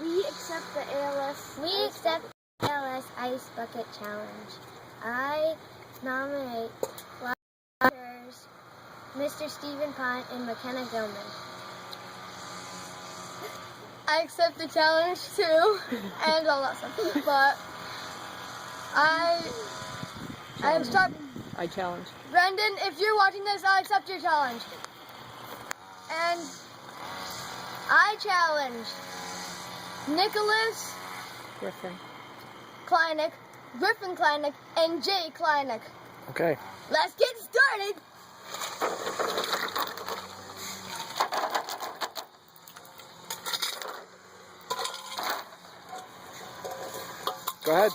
We accept the ALS. We accept ALS Ice Bucket Challenge. I nominate Flyers, Mr. Stephen Pont, and McKenna Gilman. I accept the challenge too, and all that stuff. But I'm starting. I challenge. Brendan, if you're watching this, I accept your challenge. And I challenge Nicholas Griffin Kleineck, Griffin Kleineck, and Jay Kleineck. Okay. Let's get started. Go ahead.